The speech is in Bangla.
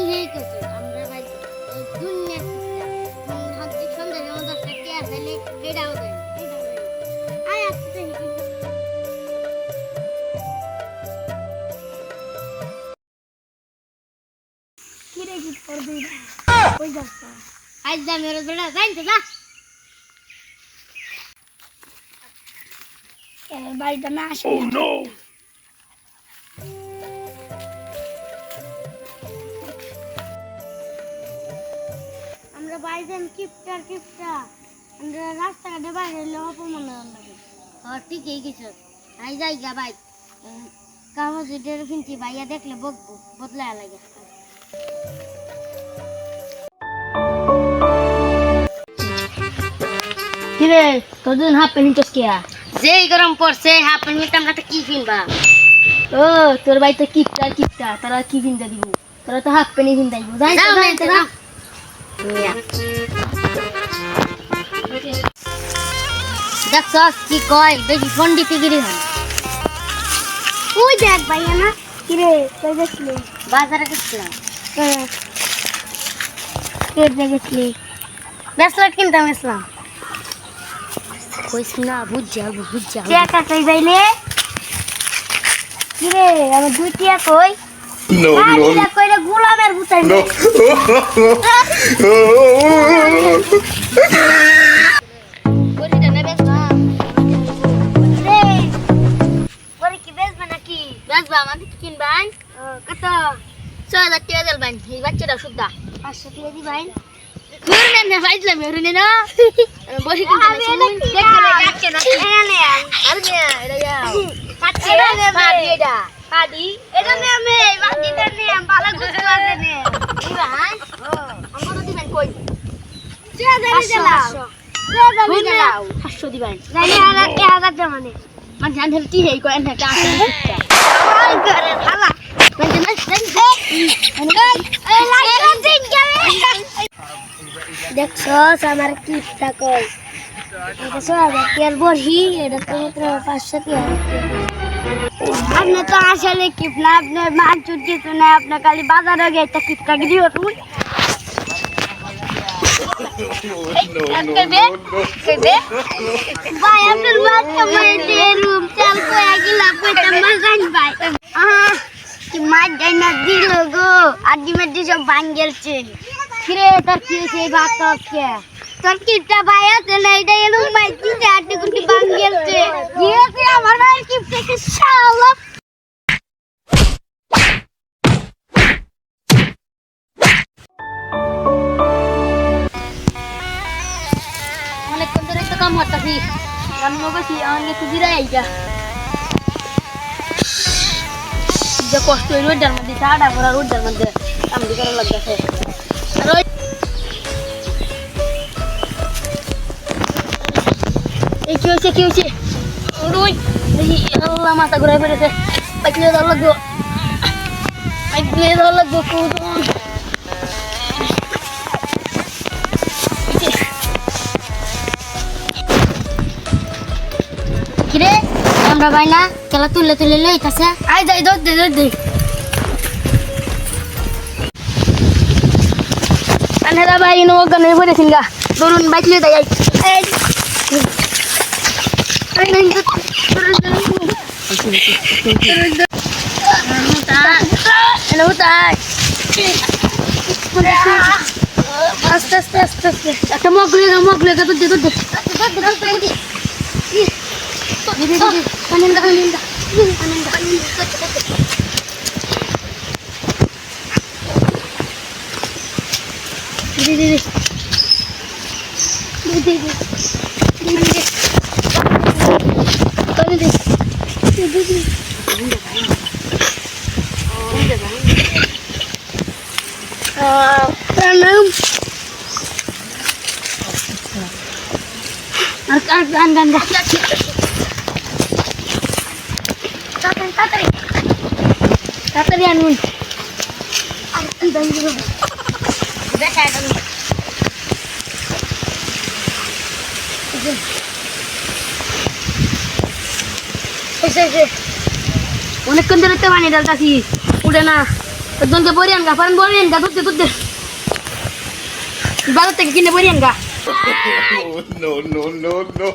ঠিকই কইছিস আমরা ভাই দুনিয়া হাতে সন্ধ্যার মধ্যে একটা টিয়া ফেলে এটাও দেয় আয় আসতে কি রে কি করবি ওই যাচ্ছে আজ যা মেরে বেড়া যাইতে যা বাড়িটা না আসে আমরা বাইরে কিপটা আমরা রাস্তাঘাটে বাইরে এলে অপমান লাগে আর ঠিকই কিছু আই যাই গা ভাই কাগজ এটার কিনছি ভাইয়া দেখলে বকবো বদলা লাগে কিরে তোদের হাফ প্যান্ট নিতস কিয়া যেই গরম পড়ছে হাফ প্যান্ট নিতাম না তো কি কিনবা ও তোর ভাই তো কিপটা তারা কি কিনতে দিব তোরা তো হাফ প্যান্ট কিনতে দিব যাই না দেখছস কি কয় দেখি পন্ডিত গিরি হন ওই দেখ ভাইয়া না কিরে কই গেছলি বাজারে গেছিলাম কে গেছলি ব্রেসলেট কিনতে গেছিলাম কইছ না বুঝ যা টাকা কই বাইলে কিরে আমার দুইটিয়া কই No, no. কইলে গোলামের ভুতাই No. বলিটা নেবেস না রে বলি কি বেচবা নাকি বেচবা আমাকে কিনবান কত 6000 টাকা দেল বাইন এই বাচ্চাটা সুদ্ধা 500 টাকা দি বাইন ঘুরনে না ফাইজলা মেরুনে না বসি কিনতে দেখলে যাচ্ছে না এনে আর নে এটা যাও কাটছে পাদি এটা পাদি এটা নে আমি বাটিটা নে ভালো গুছু আছে নে ভাই আমরা দিবেন কই 6000 দিলাম 6000 দিলাম 500 দিবেন জানি আর 1000 জমানে মান জান ধরে কি হেই করেন এটা আসে আর করে ভালো মানে না দেখছস আমার কিপটা কই এটা 6000 টাকার বড়ি এটা তো মাত্র 500 টাকা আপনি তো আসলে কিপ না আপনি মানচুর কিছু না আপনি খালি বাজারে গিয়ে একটা কিপটা দিও তুমি ভাই আপনার বাচ্চা মাইতে রুম চাল কয়া গিলা কইতা মাগান ভাই কি মাছ যাই না দিল গো আড্ডি মাড্ডি সব ভাঙ্গেলছে কিরে তোর কি হয়েছে এই ভাত কে তোর কিপটা ভাই আছে না এটা এরকম মাছ দিতে আড্ডি গুটি ভাঙ্গেলছে গিয়েছে আমার ভাই কিপটা কে শালা অনেকক্ষণ ধরে একটা কাম করতেছি রান্না করছি আমাকে একটু দিরাই আইগা যে কষ্ট হইল রোডের মধ্যে চাটা ভরা রোডের মধ্যে কামড়ি করা লাগতেছে এই কি হয়েছে রুই আল্লাহ মাথা ঘুরাই পড়েছে পাইলে ধর লাগবো কিরে আমরা ভাই না খেলা তুলে লইতাছে আই যাই দৌড় দে আনেরা ভাই নো গনে পড়েছিন গা দরুন বাইক লই যাই আই নাই আস্তে একটা মগলে দে Aninda. Didi. Pranam. Gan. Tatari anun. Arti banjir. Biasa kan. Ese. অনেকক্ষণ ধরে তো পানি ঢালতাছি উঠে না একজনকে বরিয়ান গা পারেন বরিয়ান গা দুধ বাজার থেকে কিনে বরিয়ান গা No, no, no, no.